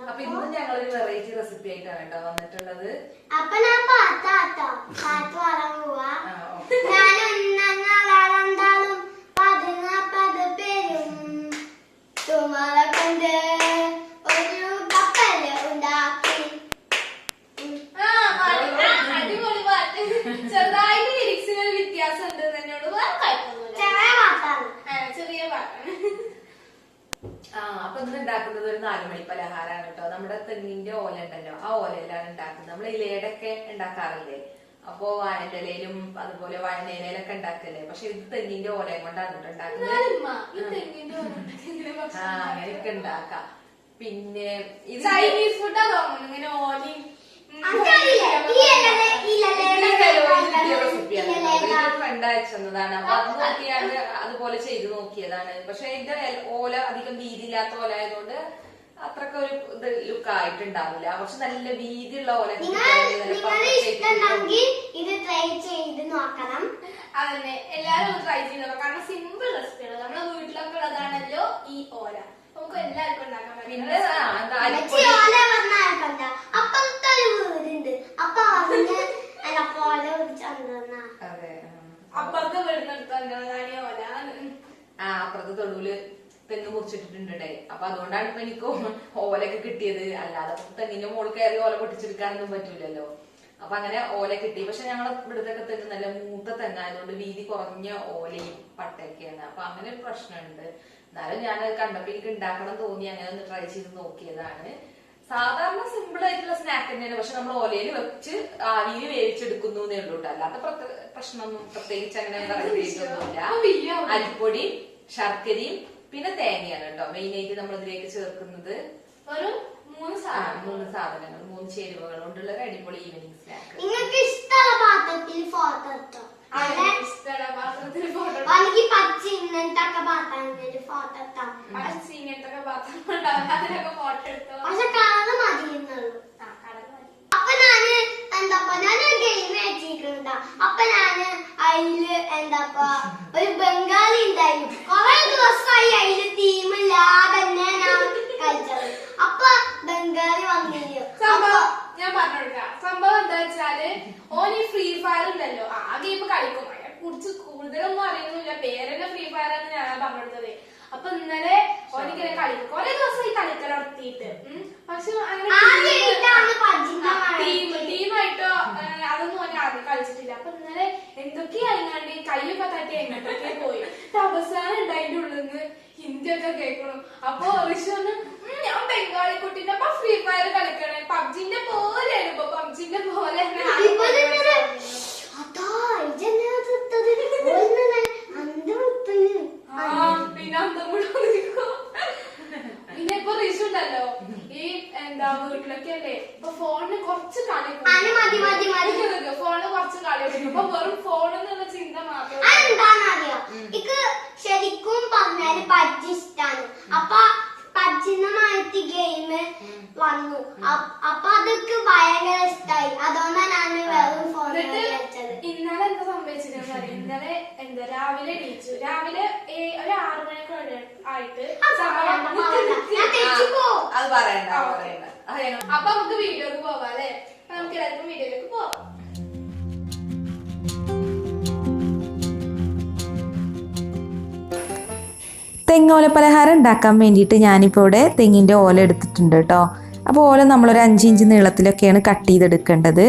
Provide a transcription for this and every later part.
അപ്പൊ ഇന്ന് ഞങ്ങളൊരു വെറൈറ്റി റെസിപ്പി ആയിട്ടാണ് കേട്ടോ വന്നിട്ടുള്ളത്. അപ്പൊ ഞാൻ പാത്താട്ടോ പാത്ത് പറയാൻ പോവാ. ഞാൻ ഒന്നാളും പതിനാപ്പത് പേരും തുമാരെ കൊണ്ട് ഒരു കപ്പല് ഉണ്ടാക്കി. അടിപൊളി പാട്ട്. ചെറുതായിട്ട് ലിറിക്സിനൊരു വ്യത്യാസം ഉണ്ട് എന്നോട് ചെറിയ പാട്ടാണ്. അപ്പൊ ഇന്ന് ഉണ്ടാക്കുന്നത് ഒരു 4 മണി പലഹാരമാണ് കേട്ടോ. നമ്മുടെ തെങ്ങിന്റെ ഓല ഉണ്ടല്ലോ, ആ ഓലയിലാണ് ഉണ്ടാക്കുന്നത്. നമ്മൾ ഇലയുടെയൊക്കെ ഉണ്ടാക്കാറില്ലേ, അപ്പൊ വാഴയിലും അതുപോലെ വയനയിലൊക്കെ ഉണ്ടാക്കല്ലേ. പക്ഷെ ഇത് തെങ്ങിന്റെ ഓലയും കൊണ്ടാണ് ഉണ്ടാക്കുന്നത്. അങ്ങനെയൊക്കെ ഉണ്ടാക്കാം. പിന്നെ ഇത് ചൈനീസ് ഫുഡാ തോന്നുന്നു. ഇങ്ങനെ ഓലയും ഫ്രണ്ട് അയച്ചതാണ്. അപ്പൊ അത് നോക്കിയാണ് അതുപോലെ ചെയ്ത് നോക്കിയതാണ്. പക്ഷെ ഇതിന്റെ ഓല അധികം വീതിയില്ലാത്ത ഓല ആയതുകൊണ്ട് അത്രക്ക് ഒരു ഇത് ലുക്ക് ആയിട്ടുണ്ടാവില്ല. പക്ഷെ നല്ല വീതിയുള്ള ഓല ഇത് ട്രൈ ചെയ്ത് നോക്കണം. അതന്നെ എല്ലാരും ട്രൈ ചെയ്ത് നോക്കാം. കാരണം സിമ്പിൾ റെസിപ്പിയാണ്. നമ്മുടെ വീട്ടിലൊക്കെ ഉള്ളതാണല്ലോ ഈ ഓല. നമുക്ക് എല്ലാവർക്കും ഉണ്ടാക്കാൻ പറ്റും. അപ്പുറത്തെ ഒരു വീടുണ്ട്. അപ്പൊ അപ്പുറത്തെ വീടിനടുത്ത് ഓല. അപ്പുറത്തെ തൊടുവില് തെങ്ങ് മുറിച്ചിട്ടിട്ടുണ്ടേ. അപ്പൊ അതുകൊണ്ടാണ് ഇപ്പൊ എനിക്ക് ഓലൊക്കെ കിട്ടിയത്. അല്ലാതെ തെങ്ങിന്റെ മുകളിൽ കയറി ഓല പൊട്ടിച്ചെടുക്കാനൊന്നും പറ്റൂലല്ലോ. അപ്പൊ അങ്ങനെ ഓല കിട്ടി. പക്ഷെ ഞങ്ങളെ ഇവിടുത്തെ തെങ്ങ് നല്ല മൂത്ത തെങ്ങായതുകൊണ്ട് വീതി കുറഞ്ഞ ഓലയും പട്ടയൊക്കെയാണ്. അപ്പൊ അങ്ങനെ ഒരു പ്രശ്നമുണ്ട്. എന്നാലും ഞാൻ കണ്ടപ്പോ എനിക്ക് ഉണ്ടാക്കണം തോന്നി, അങ്ങനെ ഒന്ന് ട്രൈ ചെയ്ത് നോക്കിയതാണ്. സാധാരണ സിമ്പിൾ ആയിട്ടുള്ള സ്നാക്ക് തന്നെയാണ്. പക്ഷെ നമ്മൾ ഓലയിൽ വെച്ച് ആവിയിൽ വേവിച്ചെടുക്കുന്നു എന്നേ ഉള്ളൂ. അല്ലാത്ത പ്രശ്നമൊന്നും പ്രത്യേകിച്ച് അങ്ങനെ ഒന്നുമില്ല. അരിപ്പൊടി, ശർക്കരയും പിന്നെ തേങ്ങയാണ് കേട്ടോ മെയിൻ ആയിട്ട് നമ്മൾ ഇതിലേക്ക് ചേർക്കുന്നത്. ഒരു 3 സാധനങ്ങൾ, 3 ചേരുവകൾ കൊണ്ടുള്ള ഒരു അടിപൊളി ഈവനിങ് സ്നാക്ക്. നിങ്ങൾക്ക് ഇഷ്ടമുള്ള പാത്രത്തിൽ ഫോട്ടോ എടുത്തോ. എനിക്ക് പച്ച ഇങ്ങനത്തെ പാത്രത്തിൽ ഫോട്ടോ എടുത്താൽ പക്ഷെ കളറ് മതിയെന്നുള്ളൂ. അപ്പൊ ഞാന് ഞാനൊരു ഗെയിം വെച്ചിട്ടുണ്ട്. അപ്പൊ ഞാന് അതില് ഒരു ബംഗാളി ഉണ്ടായിരുന്നു. കൊറേ ദിവസമായി അതില് തീമില്ലാതെ തന്നെ ഞാൻ കഴിച്ചത്. അപ്പൊ ബംഗാളി വന്നില്ല. ഞാൻ പറഞ്ഞുകൊടുക്കാം. സംഭവം എന്താ വെച്ചാല് ഓന് ഫ്രീ ഫയർ ഉണ്ടല്ലോ, ആ ഗെയിം കളിക്കും. അതിനെ കുറിച്ച് കൂടുതലൊന്നും അറിയുന്നില്ല. പേരെന്നെ ഫ്രീ ഫയർ എന്ന് ഞാൻ പറഞ്ഞെടുത്തത്. അപ്പൊ ഇന്നലെ ഓനിങ്ങനെ കളിക്കും. കൊറേ ദിവസം ഈ കളിക്കൽ നടത്തിയിട്ട്. പക്ഷെ ടീമായിട്ടോ അതൊന്നും ഓനെ ആദ്യം കളിച്ചിട്ടില്ല. അപ്പൊ ഇന്നലെ എന്തൊക്കെയായിങ്ങാണ്ട് കയ്യൊക്കെ തട്ടി എങ്ങോട്ടൊക്കെ പോയി. അവസാനം ഉണ്ടായിന്റെ ഉള്ളിന്ന് ഹിന്ദി ഒക്കെ കേൾക്കണം. അപ്പൊ ഋഷി ഒന്ന് ഞാൻ ബംഗാളി കുട്ടീന്റെ അപ്പൊ ഫ്രീ ഫയർ കളിക്കണേ. പബ്ജിന്റെ പോലെയാണ്. ഇപ്പൊ പബ്ജിന്റെ പോലെ പിന്നെ ഇപ്പൊ ഋഷി ഉണ്ടല്ലോ ഈ വീട്ടിലൊക്കെ അല്ലേ ഇപ്പൊ ഫോണിന് കുറച്ച് കളി ഫോണിന് കുറച്ച് കളി ഇപ്പൊ വെറും ഫോൺ എന്നുള്ള ചിന്ത മാത്രം. ശരിക്കും പറഞ്ഞാല് പബ്ജി ഇഷ്ടാണ്. അപ്പൊ പബ്ജിന്നമായിട്ട് ഗെയിം വന്നു. അപ്പൊ അതൊക്കെ ഭയങ്കര ഇഷ്ടായി. അതുകൊണ്ടാണ് ഞാൻ വെറും ഫോൺ കളിച്ചത്. ഇന്നലെ എന്താ സംഭവിച്ചിരുന്നു അറിയാം. ഇന്നലെ രാവിലെ എണീച്ചു. രാവിലെ ഒരു 6 മണിക്ക് ആയിട്ട് അപ്പൊ നമുക്ക് വീഡിയോക്ക് പോവാം അല്ലെ. നമുക്ക് എല്ലാവർക്കും വീഡിയോയിലേക്ക് പോവാം. തെങ്ങോല പലഹാരം ഉണ്ടാക്കാൻ വേണ്ടിയിട്ട് ഞാനിപ്പോൾ ഇവിടെ തെങ്ങിൻ്റെ ഓല എടുത്തിട്ടുണ്ട് കേട്ടോ. അപ്പോൾ ഓല നമ്മളൊരു 5 ഇഞ്ച് നീളത്തിലൊക്കെയാണ് കട്ട് ചെയ്തെടുക്കേണ്ടത്.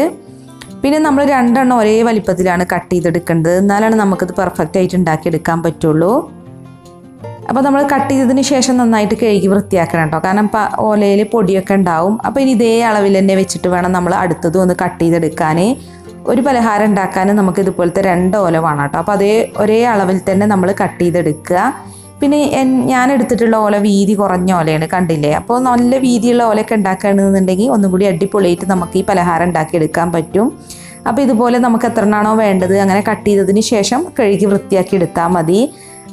പിന്നെ നമ്മൾ 2 എണ്ണം ഒരേ വലിപ്പത്തിലാണ് കട്ട് ചെയ്തെടുക്കേണ്ടത്. എന്നാലാണ് നമുക്കത് പെർഫെക്റ്റ് ആയിട്ട് ഉണ്ടാക്കിയെടുക്കാൻ പറ്റുള്ളൂ. അപ്പോൾ നമ്മൾ കട്ട് ചെയ്തതിന് ശേഷം നന്നായിട്ട് കഴുകി വൃത്തിയാക്കണം കേട്ടോ. കാരണം ഓലയിൽ പൊടിയൊക്കെ ഉണ്ടാവും. അപ്പോൾ ഇനി ഇതേ അളവിൽ തന്നെ വെച്ചിട്ട് വേണം നമ്മൾ അടുത്തതും ഒന്ന് കട്ട് ചെയ്തെടുക്കാൻ. ഒരു പലഹാരം ഉണ്ടാക്കാൻ നമുക്ക് ഇതുപോലത്തെ 2 ഓല വേണം കേട്ടോ. അപ്പോൾ ഒരേ അളവിൽ തന്നെ നമ്മൾ കട്ട് ചെയ്തെടുക്കുക. പിന്നെ ഞാൻ എടുത്തിട്ടുള്ള ഓല വീതി കുറഞ്ഞ ഓലയാണ്, കണ്ടില്ലേ. അപ്പോൾ നല്ല വീതിയുള്ള ഓലയൊക്കെ ഉണ്ടാക്കുകയാണെന്നുണ്ടെങ്കിൽ ഒന്നും കൂടി അടിപൊളിയായിട്ട് നമുക്ക് ഈ പലഹാരം ഉണ്ടാക്കിയെടുക്കാൻ പറ്റും. അപ്പോൾ ഇതുപോലെ നമുക്ക് എത്ര എണ്ണമാണോ വേണ്ടത് അങ്ങനെ കട്ട് ചെയ്തതിന് ശേഷം കഴുകി വൃത്തിയാക്കി എടുത്താൽ മതി.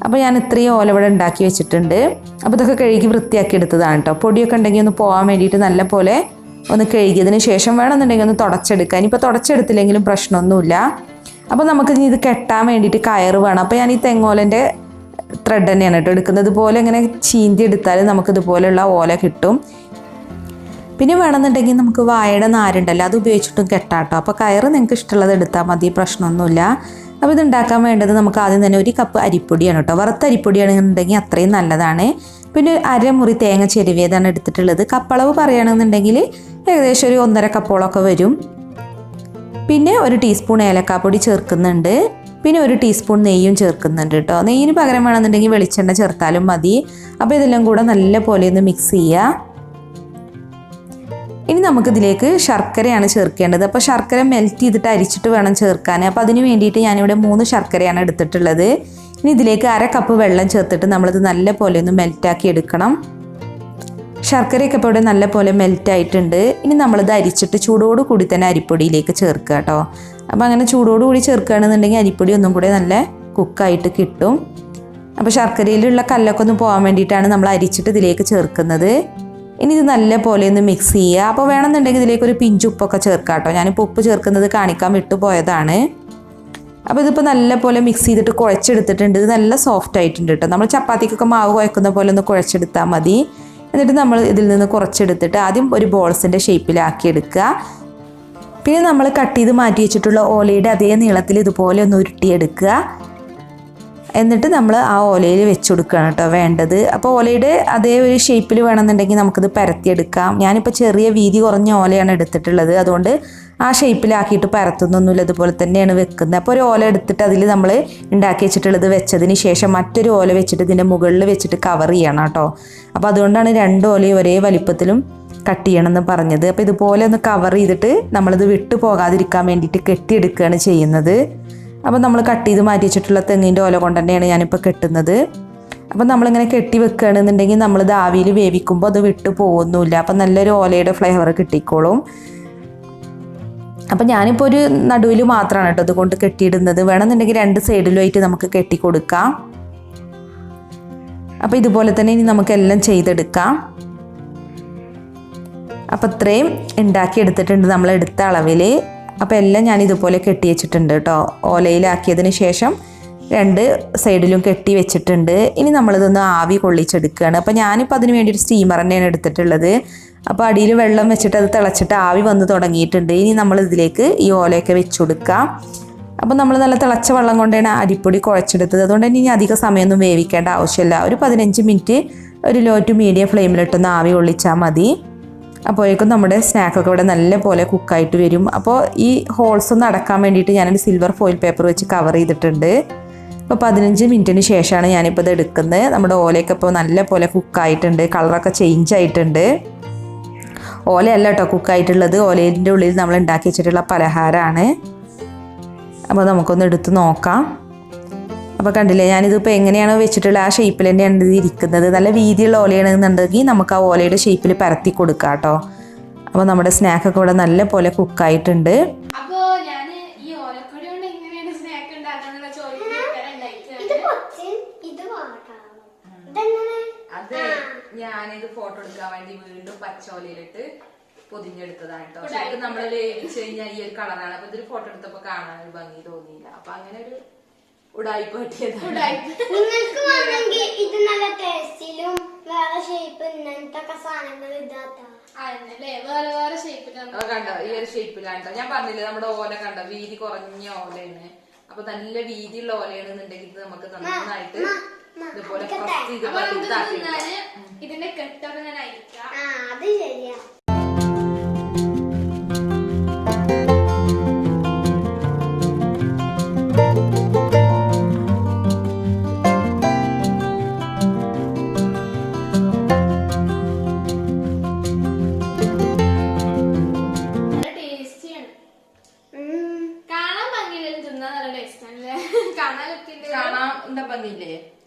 അപ്പോൾ ഞാൻ ഇത്രയും ഓല ഇവിടെ ഉണ്ടാക്കി വെച്ചിട്ടുണ്ട്. അപ്പോൾ ഇതൊക്കെ കഴുകി വൃത്തിയാക്കി എടുത്തതാണ് കേട്ടോ. പൊടിയൊക്കെ ഉണ്ടെങ്കിൽ ഒന്ന് പോകാൻ വേണ്ടിയിട്ട് നല്ല പോലെ ഒന്ന് കഴുകിയതിന് ശേഷം വേണമെന്നുണ്ടെങ്കിൽ ഒന്ന് തുടച്ചെടുക്കാൻ. ഇപ്പോൾ തുടച്ചെടുത്തില്ലെങ്കിലും പ്രശ്നമൊന്നുമില്ല. അപ്പോൾ നമുക്ക് ഇത് കെട്ടാൻ വേണ്ടിയിട്ട് കയറ് വേണം. അപ്പോൾ ഞാൻ ഈ തെങ്ങോലൻ്റെ ത്രെഡ് തന്നെയാണ് കേട്ടോ എടുക്കുന്നത്. ഇതുപോലെ ഇങ്ങനെ ചീന്തി എടുത്താൽ നമുക്കിതുപോലെയുള്ള ഓല കിട്ടും. പിന്നെ വേണമെന്നുണ്ടെങ്കിൽ നമുക്ക് വാഴയുടെ നാരുണ്ടല്ലോ അത് ഉപയോഗിച്ചിട്ടും കെട്ടാട്ടോ. അപ്പോൾ കയറ് നിങ്ങൾക്ക് ഇഷ്ടമുള്ളത് എടുത്താൽ മതി, പ്രശ്നമൊന്നുമില്ല. അപ്പോൾ ഇത് ഉണ്ടാക്കാൻ വേണ്ടത് നമുക്ക് ആദ്യം തന്നെ 1 കപ്പ് അരിപ്പൊടിയാണ് കേട്ടോ. വറുത്ത അരിപ്പൊടിയാണെന്നുണ്ടെങ്കിൽ അത്രയും നല്ലതാണ്. പിന്നെ 1/2 മുറി തേങ്ങ ചെരുവിയതാണ് എടുത്തിട്ടുള്ളത്. കപ്പളവ് പറയുകയാണെന്നുണ്ടെങ്കിൽ ഏകദേശം ഒരു 1.5 കപ്പോളമൊക്കെ വരും. പിന്നെ 1 ടീസ്പൂൺ ഏലക്കാപ്പൊടി ചേർക്കുന്നുണ്ട്. പിന്നെ 1 ടീസ്പൂൺ നെയ്യും ചേർക്കുന്നുണ്ട് കേട്ടോ. നെയ്യിന് പകരം വേണമെന്നുണ്ടെങ്കിൽ വെളിച്ചെണ്ണ ചേർത്താലും മതി. അപ്പോൾ ഇതെല്ലാം കൂടെ നല്ല പോലെ ഒന്ന് മിക്സ് ചെയ്യുക. ഇനി നമുക്കിതിലേക്ക് ശർക്കരയാണ് ചേർക്കേണ്ടത്. അപ്പോൾ ശർക്കര മെൽറ്റ് ചെയ്തിട്ട് അരിച്ചിട്ട് വേണം ചേർക്കാൻ. അപ്പോൾ അതിന് വേണ്ടിയിട്ട് ഞാനിവിടെ 3 ശർക്കരയാണ് എടുത്തിട്ടുള്ളത്. ഇനി ഇതിലേക്ക് 1/2 കപ്പ് വെള്ളം ചേർത്തിട്ട് നമ്മളിത് നല്ല പോലെ ഒന്ന് മെൽറ്റാക്കി എടുക്കണം. ശർക്കരയൊക്കെ ഇപ്പോൾ ഇവിടെ നല്ല പോലെ മെൽറ്റായിട്ടുണ്ട്. ഇനി നമ്മളിത് അരിച്ചിട്ട് ചൂടോട് കൂടി തന്നെ അരിപ്പൊടിയിലേക്ക് ചേർക്കുക കേട്ടോ. അപ്പോൾ അങ്ങനെ ചൂടോട് കൂടി ചേർക്കുകയാണെന്നുണ്ടെങ്കിൽ അരിപ്പൊടി ഒന്നും കൂടെ നല്ല കുക്കായിട്ട് കിട്ടും. അപ്പോൾ ശർക്കരയിലുള്ള കല്ലൊക്കെ ഒന്ന് പോകാൻ വേണ്ടിയിട്ടാണ് നമ്മൾ അരിച്ചിട്ട് ഇതിലേക്ക് ചേർക്കുന്നത്. ഇനി ഇത് നല്ല പോലെ ഒന്ന് മിക്സ് ചെയ്യുക. അപ്പോൾ വേണമെന്നുണ്ടെങ്കിൽ ഇതിലേക്ക് ഒരു പിഞ്ച് ഉപ്പൊക്കെ ചേർക്കാം കേട്ടോ. ഞാനിപ്പോൾ ഉപ്പ് ചേർക്കുന്നത് കാണിക്കാൻ വിട്ടുപോയതാണ്. അപ്പോൾ ഇതിപ്പോൾ നല്ല പോലെ മിക്സ് ചെയ്തിട്ട് കുഴച്ചെടുത്തിട്ടുണ്ട്. ഇത് നല്ല സോഫ്റ്റ് ആയിട്ടുണ്ട് കേട്ടോ. നമ്മൾ ചപ്പാത്തിക്കൊക്കെ മാവ് കുഴക്കുന്ന പോലെ ഒന്ന് കുഴച്ചെടുത്താൽ മതി. എന്നിട്ട് നമ്മൾ ഇതിൽ നിന്ന് കുറച്ചെടുത്തിട്ട് ആദ്യം ഒരു ബോൾസിൻ്റെ ഷേപ്പിലാക്കി എടുക്കുക. പിന്നെ നമ്മൾ കട്ട് ചെയ്ത് മാറ്റി വെച്ചിട്ടുള്ള ഓലയുടെ അതേ നീളത്തിൽ ഇതുപോലെ ഒന്ന് ഉരുട്ടിയെടുക്കുക. എന്നിട്ട് നമ്മൾ ആ ഓലയിൽ വെച്ച് കൊടുക്കുകയാണ് കേട്ടോ വേണ്ടത്. അപ്പോൾ ഓലയുടെ അതേ ഒരു ഷേപ്പിൽ വേണമെന്നുണ്ടെങ്കിൽ നമുക്കിത് പരത്തിയെടുക്കാം. ഞാനിപ്പോൾ ചെറിയ വീതി കുറഞ്ഞ ഓലയാണ് എടുത്തിട്ടുള്ളത്. അതുകൊണ്ട് ആ ഷേപ്പിലാക്കിയിട്ട് പരത്തുന്നൊന്നുമില്ല, ഇതുപോലെ തന്നെയാണ് വെക്കുന്നത്. അപ്പോൾ ഒരു ഓല എടുത്തിട്ട് അതിൽ നമ്മൾ ഉണ്ടാക്കി വെച്ചിട്ടുള്ളത് വെച്ചതിന് ശേഷം മറ്റൊരു ഓല വെച്ചിട്ട് ഇതിൻ്റെ മുകളിൽ വെച്ചിട്ട് കവർ ചെയ്യണം കേട്ടോ. അപ്പോൾ അതുകൊണ്ടാണ് 2 ഓലയും ഒരേ വലിപ്പത്തിലും കട്ട് ചെയ്യണമെന്ന് പറഞ്ഞത്. അപ്പോൾ ഇതുപോലെ ഒന്ന് കവർ ചെയ്തിട്ട് നമ്മളിത് വിട്ടു പോകാതിരിക്കാൻ വേണ്ടിയിട്ട് കെട്ടിയെടുക്കുകയാണ് ചെയ്യുന്നത്. അപ്പോൾ നമ്മൾ കട്ട് ചെയ്ത് മാറ്റി വെച്ചിട്ടുള്ള തെങ്ങിൻ്റെ ഓല കൊണ്ട് തന്നെയാണ് ഞാനിപ്പോൾ കെട്ടുന്നത്. അപ്പോൾ നമ്മളിങ്ങനെ കെട്ടി വെക്കുകയാണെന്നുണ്ടെങ്കിൽ നമ്മളിത് ആവിയിൽ വേവിക്കുമ്പോൾ അത് വിട്ടു പോകുന്നില്ല. അപ്പോൾ നല്ലൊരു ഓലയുടെ ഫ്ലേവർ കിട്ടിക്കോളും. അപ്പോൾ ഞാനിപ്പോൾ ഒരു നടുവിൽ മാത്രമാണ് കേട്ടോ അതുകൊണ്ട് കെട്ടിയിടുന്നത്. വേണമെന്നുണ്ടെങ്കിൽ 2 സൈഡിലുമായിട്ട് നമുക്ക് കെട്ടി കൊടുക്കാം. അപ്പോൾ ഇതുപോലെ തന്നെ ഇനി നമുക്കെല്ലാം ചെയ്തെടുക്കാം. അപ്പോൾ ഇത്രയും ഉണ്ടാക്കിയെടുത്തിട്ടുണ്ട് നമ്മൾ എടുത്ത അളവിൽ. അപ്പോൾ എല്ലാം ഞാൻ ഇതുപോലെ കെട്ടി വെച്ചിട്ടുണ്ട് കേട്ടോ. ഓലയിലാക്കിയതിന് ശേഷം 2 സൈഡിലും കെട്ടി വെച്ചിട്ടുണ്ട്. ഇനി നമ്മളിതൊന്ന് ആവി കൊള്ളിച്ചെടുക്കുകയാണ്. അപ്പോൾ ഞാനിപ്പോൾ അതിന് വേണ്ടി ഒരു സ്റ്റീമർ തന്നെയാണ് എടുത്തിട്ടുള്ളത്. അപ്പോൾ അടിയിൽ വെള്ളം വെച്ചിട്ട് അത് തിളച്ചിട്ട് ആവി വന്ന് തുടങ്ങിയിട്ടുണ്ട്. ഇനി നമ്മൾ ഇതിലേക്ക് ഈ ഓലയൊക്കെ വെച്ച് കൊടുക്കാം. അപ്പോൾ നമ്മൾ നല്ല തിളച്ച വെള്ളം കൊണ്ടാണ് അരിപ്പൊടി കുഴച്ചെടുത്തത്. അതുകൊണ്ട് തന്നെ ഇനി അധിക സമയമൊന്നും വേവിക്കേണ്ട ആവശ്യമില്ല. ഒരു 15 മിനിറ്റ് ഒരു ലോ ടു മീഡിയം ഫ്ലെയിമിലിട്ടൊന്ന് ആവി കൊള്ളിച്ചാൽ മതി. അപ്പോഴേക്കും നമ്മുടെ സ്നാക്കൊക്കെ ഇവിടെ നല്ല പോലെ കുക്കായിട്ട് വരും. അപ്പോൾ ഈ ഹോൾസ് ഒന്ന് അടക്കാൻ വേണ്ടിയിട്ട് ഞാനൊരു സിൽവർ ഫോയിൽ പേപ്പർ വെച്ച് കവർ ചെയ്തിട്ടുണ്ട്. അപ്പോൾ 15 മിനിറ്റിന് ശേഷമാണ് ഞാനിപ്പോൾ ഇത് എടുക്കുന്നത്. നമ്മുടെ ഓലയൊക്കെ ഇപ്പോൾ നല്ല പോലെ കുക്കായിട്ടുണ്ട്, കളറൊക്കെ ചേഞ്ച് ആയിട്ടുണ്ട്. ഓലയല്ല കേട്ടോ കുക്കായിട്ടുള്ളത്, ഓലയിൻ്റെ ഉള്ളിൽ നമ്മൾ ഉണ്ടാക്കി വെച്ചിട്ടുള്ള പലഹാരമാണ്. അപ്പോൾ നമുക്കൊന്ന് എടുത്ത് നോക്കാം. അപ്പോൾ കണ്ടില്ലേ, ഞാനിതിപ്പോൾ എങ്ങനെയാണോ വെച്ചിട്ടുള്ള ആ ഷേപ്പിൽ തന്നെയാണ് ഇത് ഇരിക്കുന്നത്. നല്ല വീതിയുള്ള ഓലയാണെന്നുണ്ടെങ്കിൽ നമുക്ക് ആ ഓലയുടെ ഷേപ്പിൽ പരത്തി കൊടുക്കാം കേട്ടോ. അപ്പോൾ നമ്മുടെ സ്നാക്കൊക്കെ ഇവിടെ നല്ല പോലെ കുക്കായിട്ടുണ്ട്. അപ്പോ ഞാൻ ഈ ഓലക്കൊടി കൊണ്ട് എങ്ങനെയാണ് സ്നാക്ക് ഉണ്ടാക്കാന്നുള്ള ചോദ്യത്തിന് ഉത്തരം ഉണ്ടായിട്ടുണ്ട്. അത് ഞാനിത് ഫോട്ടോ എടുക്കാൻ വേണ്ടി വീണ്ടും പച്ചോലയിലിട്ട് പൊതിഞ്ഞെടുത്തതാണ് കേട്ടോ. പക്ഷെ ഇത് നമ്മൾ വേവിച്ച് കഴിഞ്ഞാൽ ഈ ഒരു കളറാണ്. അപ്പൊ ഇതൊരു ഫോട്ടോ എടുത്തപ്പോ കാണാൻ ഒരു ഭംഗി തോന്നിയില്ല. അപ്പൊ അങ്ങനെ ഒരു ഉടായിപ്പ് പറ്റിയതാണ്. നിങ്ങൾക്ക് വേണമെങ്കിൽ ഇത് നല്ല ടേസ്റ്റിലും വേറെ ഷേപ്പ് ഇങ്ങനത്തെ സാധനങ്ങൾ ഇതാക്കാം. വേറെ വേറെ ഷേപ്പിൽ കണ്ടോ, ഈ ഒരു ഷേപ്പിലാണ് കേട്ടോ. ഞാൻ പറഞ്ഞില്ലേ നമ്മുടെ ഓല കണ്ടോ, വീതി കുറഞ്ഞ ഓലയാണ്. അപ്പൊ നല്ല വീതിയുള്ള ഓലയാണെന്നുണ്ടെങ്കിൽ ഇത് നമുക്ക് നന്നായിട്ട് ഇതുപോലെ പ്രസ് ചെയ്ത് ഇതിന്റെ കെട്ടൊക്കെ ഞാൻ അയക്കാം. അത് ശരിയാ.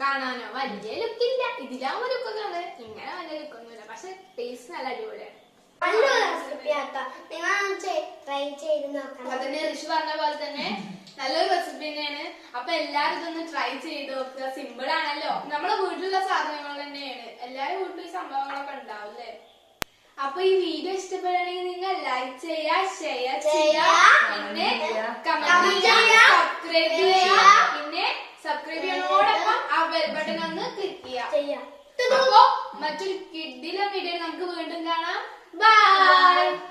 കാണാനോ വലിയ ലുക്കില്ല, ഇതിലാവുമ്പോ ലുക്കൊക്കെ ഉണ്ട്. ഇങ്ങനെ വലിയ ലുക്കൊന്നുമില്ല, പക്ഷെ ടേസ്റ്റ് നല്ല അടിപൊളിയാണ്. അതന്നെ ഋഷി പറഞ്ഞ പോലെ തന്നെ നല്ലൊരു റെസിപ്പി തന്നെയാണ്. അപ്പൊ എല്ലാരും ഇതൊന്ന് ട്രൈ ചെയ്ത് നോക്കുക. സിമ്പിൾ ആണല്ലോ, നമ്മളെ വീട്ടിലുള്ള സാധനങ്ങൾ തന്നെയാണ്. എല്ലാരും വീട്ടിൽ ഈ സംഭവങ്ങളൊക്കെ ഉണ്ടാവില്ലേ. അപ്പൊ ഈ വീഡിയോ ഇഷ്ടപ്പെടുകയാണെങ്കിൽ നിങ്ങൾ ലൈക്ക് ചെയ്യുക, ഷെയർ ചെയ്യുക, പിന്നെ കമന്റ് ചെയ്യുക, സബ്സ്ക്രൈബ് ചെയ്യുക. പിന്നെ സബ്സ്ക്രൈബ് ചെയ്യുന്നതോടൊപ്പം ആ ബെൽ ബട്ടൺ ഒന്ന് ക്ലിക്ക് ചെയ്യുക. അപ്പൊ മറ്റൊരു കിഡിലെ വീഡിയോ നമുക്ക് വീണ്ടും കാണാം. ബൈ.